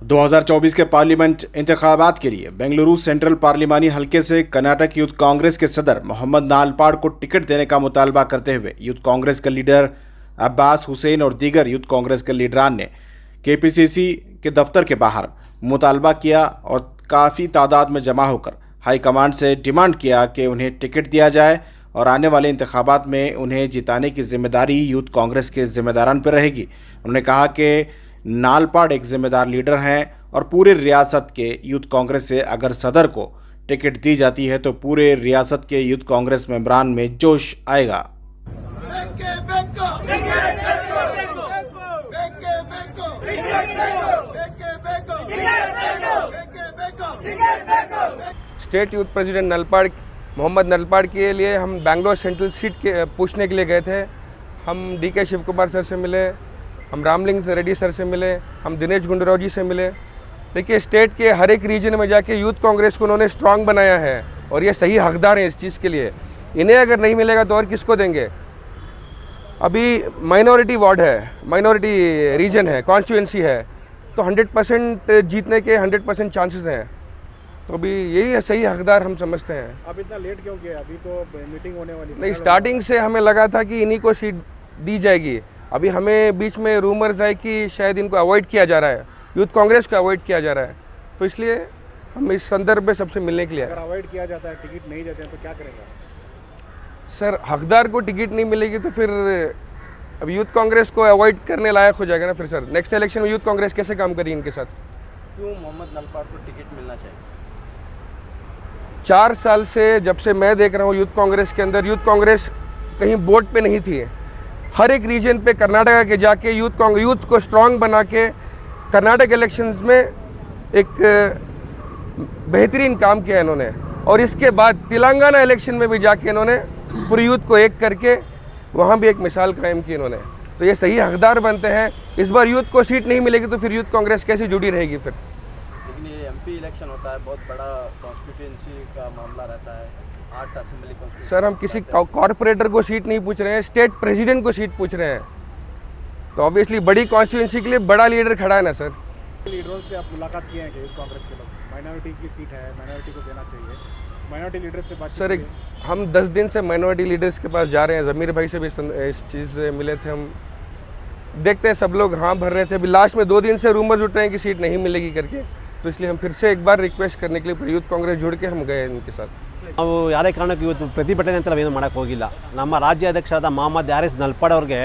2024 के पार्लियामेंट इंतखाबात के लिए बेंगलुरु सेंट्रल पार्लिमानी हलके से कर्नाटक यूथ कांग्रेस के सदर मोहम्मद नालपाड़ को टिकट देने का मुतालबा करते हुए यूथ कांग्रेस के लीडर अब्बास हुसैन और दीगर यूथ कांग्रेस के लीडरान ने केपीसीसी के दफ्तर के बाहर मुतालबा किया और काफ़ी तादाद में जमा होकर हाईकमांड से डिमांड किया कि उन्हें टिकट दिया जाए और आने वाले इंतखाबात में उन्हें जिताने की जिम्मेदारी यूथ कांग्रेस के जिम्मेदारान पर रहेगी। उन्होंने कहा कि नालपाड़ एक जिम्मेदार लीडर हैं और पूरे रियासत के यूथ कांग्रेस से अगर सदर को टिकट दी जाती है तो पूरे रियासत के यूथ कांग्रेस मेंबरान में जोश आएगा। स्टेट यूथ प्रेसिडेंट नलपाड़ मोहम्मद नलपाड़ के लिए हम बेंगलोर सेंट्रल सीट के पूछने के लिए गए थे। हम डीके शिव कुमार सर से मिले, हम रामलिंग रेड्डी सर से मिले, हम दिनेश गुंडूराव जी से मिले। देखिए, स्टेट के हर एक रीजन में जाके यूथ कांग्रेस को उन्होंने स्ट्रांग बनाया है और ये सही हकदार हैं इस चीज़ के लिए। इन्हें अगर नहीं मिलेगा तो और किसको देंगे? अभी माइनॉरिटी वार्ड है, माइनॉरिटी रीजन है, कॉन्स्टिट्यूंसी है, तो 100% जीतने के 100% चांसेस हैं। तो अभी यही है सही हकदार हम समझते हैं। अब इतना लेट क्यों किया? अभी तो मीटिंग होने वाली नहीं, स्टार्टिंग से हमें लगा था कि इन्हीं को सीट दी जाएगी। अभी हमें बीच में रूमर्स आए कि शायद इनको अवॉइड किया जा रहा है, यूथ कांग्रेस को अवॉइड किया जा रहा है, तो इसलिए हम इस संदर्भ में सबसे मिलने के लिए। अगर अवॉइड किया जाता है, टिकट नहीं देते हैं तो क्या करेंगे? सर, हकदार को टिकट नहीं मिलेगी तो फिर अब यूथ कांग्रेस को अवॉइड करने लायक हो जाएगा ना फिर सर। नेक्स्ट इलेक्शन में यूथ कांग्रेस कैसे काम करेगी इनके साथ? क्यों मोहम्मद नलपाड़ को टिकट मिलना चाहिए? 4 साल से जब से मैं देख रहा हूँ यूथ कांग्रेस के अंदर, यूथ कांग्रेस कहीं बोर्ड पे नहीं थी। हर एक रीजन पे कर्नाटका के जाके यूथ को स्ट्रांग बना के कर्नाटक इलेक्शंस में एक बेहतरीन काम किया इन्होंने। और इसके बाद तेलंगाना इलेक्शन में भी जाके इन्होंने पूरे यूथ को एक करके वहाँ भी एक मिसाल कायम की इन्होंने। तो ये सही हकदार बनते हैं। इस बार यूथ को सीट नहीं मिलेगी तो फिर यूथ कांग्रेस कैसे जुड़ी रहेगी फिर? लेकिन ये एमपी इलेक्शन होता है, बहुत बड़ा कॉन्स्टिट्यूंसी का मामला रहता है, 8 असेंबली कॉन्स्टिट्यूंसी। सर, हम किसी कॉर्पोरेटर को सीट नहीं पूछ रहे हैं, स्टेट प्रेसिडेंट को सीट पूछ रहे हैं। तो ऑब्वियसली बड़ी कॉन्स्टिट्यूंसी के लिए बड़ा लीडर खड़ा है ना सर। लीडरों से आप मुलाकात किए हैं कि यूथ कांग्रेस के लोग माइनॉरिटी की सीट है, माइनॉरिटी को देना चाहिए, माइनॉरिटी लीडर से बात? सर, हम 10 दिन से माइनॉरिटी लीडर्स के पास जा रहे हैं। ज़मीर भाई से भी इस चीज़ से मिले थे हम। देखते हैं, सब लोग हाँ भर रहे थे। अभी लास्ट में 2 दिन से रूमर्स उठ रहे हैं कि सीट नहीं मिलेगी करके, तो इसलिए हम फिर से एक बार रिक्वेस्ट करने के लिए यूथ कांग्रेस जुड़ के हम गए इनके साथ। ನಾವು ಯಾವುದೇ ಕಾರಣಕ್ಕೂ ಇವತ್ತು ಪ್ರತಿಭಟನೆ ಅಂತ ನಾವೇನು ಮಾಡೋಕ್ಕೆ ಹೋಗಿಲ್ಲ. ನಮ್ಮ ರಾಜ್ಯಾಧ್ಯಕ್ಷರಾದ ಮೊಹಮ್ಮದ್ ಆರಿಸ್ ನಲ್ಪಾಡ್ ಅವ್ರಿಗೆ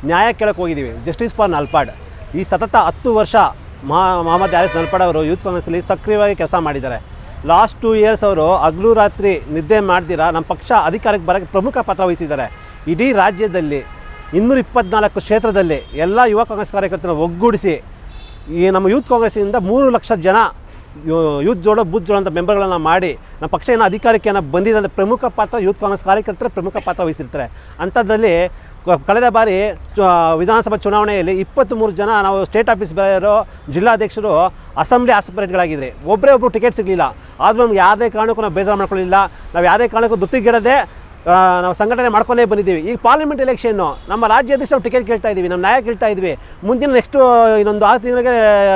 ನ್ಯಾಯ ಕೇಳಕ್ಕೆ ಹೋಗಿದ್ದೀವಿ, ಜಸ್ಟಿಸ್ ಫಾರ್ ನಲ್ಪಾಡ್. ಈ ಸತತ 10 ವರ್ಷ ಮೊಹಮ್ಮದ್ ಆರಿಸ್ ನಲ್ಪಾಡ್ ಅವರು ಯೂತ್ ಕಾಂಗ್ರೆಸ್ಸಲ್ಲಿ ಸಕ್ರಿಯವಾಗಿ ಕೆಲಸ ಮಾಡಿದ್ದಾರೆ. ಲಾಸ್ಟ್ 2 ಇಯರ್ಸ್ ಅವರು ಹಗಲು ರಾತ್ರಿ ನಿದ್ದೆ ಮಾಡ್ದಿರಾ ನಮ್ಮ ಪಕ್ಷ ಅಧಿಕಾರಕ್ಕೆ ಬರೋಕ್ಕೆ ಪ್ರಮುಖ ಪಾತ್ರ ವಹಿಸಿದ್ದಾರೆ. ಇಡೀ ರಾಜ್ಯದಲ್ಲಿ 224 ಕ್ಷೇತ್ರದಲ್ಲಿ ಎಲ್ಲ ಯುವ ಕಾಂಗ್ರೆಸ್ ಕಾರ್ಯಕರ್ತರನ್ನು ಒಗ್ಗೂಡಿಸಿ ಈ ನಮ್ಮ ಯೂತ್ ಕಾಂಗ್ರೆಸ್ಸಿಂದ 3 ಲಕ್ಷ ಜನ ಯೂತ್ ಜೋಡೋ ಬೂತ್ ಜೋಡೋ ಅಂತ ಮೆಂಬರ್ಗಳನ್ನು ಮಾಡಿ ನಮ್ಮ ಪಕ್ಷ ಏನೋ ಅಧಿಕಾರಕ್ಕೆ ಬಂದಿದೆ ಅಂದರೆ ಪ್ರಮುಖ ಪಾತ್ರ ಯೂತ್ ಕಾಂಗ್ರೆಸ್ ಕಾರ್ಯಕರ್ತರು ಪ್ರಮುಖ ಪಾತ್ರ ವಹಿಸಿರ್ತಾರೆ. ಅಂಥದ್ದಲ್ಲಿ ಕಳೆದ ಬಾರಿ ವಿಧಾನಸಭಾ ಚುನಾವಣೆಯಲ್ಲಿ 23 ಜನ ನಾವು ಸ್ಟೇಟ್ ಆಫೀಸ್ ಬೇರೆಯವರು, ಜಿಲ್ಲಾಧ್ಯಕ್ಷರು ಅಸೆಂಬ್ಲಿ ಆಸ್ಪರೇಟ್ಗಳಾಗಿದ್ದರೆ ಒಬ್ಬರು ಟಿಕೆಟ್ ಸಿಗಲಿಲ್ಲ. ಆದರೂ ನಮ್ಗೆ ಯಾವುದೇ ಕಾರಣಕ್ಕೂ ನಾವು ಬೇಜಾರು ಮಾಡ್ಕೊಳ್ಳಿಲ್ಲ. ನಾವು ಯಾವುದೇ ಕಾರಣಕ್ಕೂ ಧೃತಿಗೆಡದೆ ನಾವು ಸಂಘಟನೆ ಮಾಡ್ಕೊಂಡೇ ಬಂದಿದ್ದೀವಿ. ಈಗ ಪಾರ್ಲಿಮೆಂಟ್ ಎಲೆಕ್ಷನ್ನು ನಮ್ಮ ರಾಜ್ಯಾಧ್ಯಕ್ಷರು ಟಿಕೆಟ್ ಕೇಳ್ತಾ ಇದ್ದೀವಿ, ನಮ್ಮ ನ್ಯಾಯ ಕೇಳ್ತಾ ಇದ್ವಿ. ಮುಂದಿನ ನೆಕ್ಸ್ಟು ಇನ್ನೊಂದು 6 ತಿಂಗಳಿಗೆ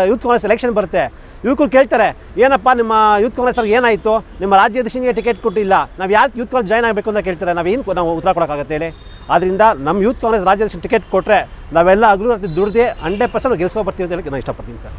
ಯೂತ್ ಕಾಂಗ್ರೆಸ್ ಎಲೆಕ್ಷನ್ ಬರುತ್ತೆ. ಯುವಕರು ಕೇಳ್ತಾರೆ, ಏನಪ್ಪ ನಿಮ್ಮ ಯೂತ್ ಕಾಂಗ್ರೆಸ್ಗೆ ಏನಾಯಿತು, ನಿಮ್ಮ ರಾಜ್ಯಾಧ್ಯಕ್ಷನಿಗೆ ಟಿಕೆಟ್ ಕೊಟ್ಟಿಲ್ಲ, ನಾವು ಯಾಕೆ ಯೂತ್ ಕಾಂಗ್ರೆಸ್ ಜಾಯ್ನ್ ಆಗಬೇಕು ಅಂತ ಕೇಳ್ತಾರೆ. ನಾವು ಉತ್ತರ ಕೊಡೋಕ್ಕಾಗತ್ತೆ ಹೇಳಿ? ಆದ್ದರಿಂದ ನಮ್ಮ ಯೂತ್ ಕಾಂಗ್ರೆಸ್ ರಾಜ್ಯಾಧ್ಯಕ್ಷ ಟಿಕೆಟ್ ಕೊಟ್ಟರೆ ನಾವೆಲ್ಲ ಹಗಲು ರಾತ್ರಿ ದುಡ್ದು 100% ಗೆಲ್ಸ್ಕೊ ಬರ್ತೀವಿ ಅಂತ ಹೇಳಿ ನಾನು ಇಷ್ಟಪಡ್ತೀನಿ ಸರ್.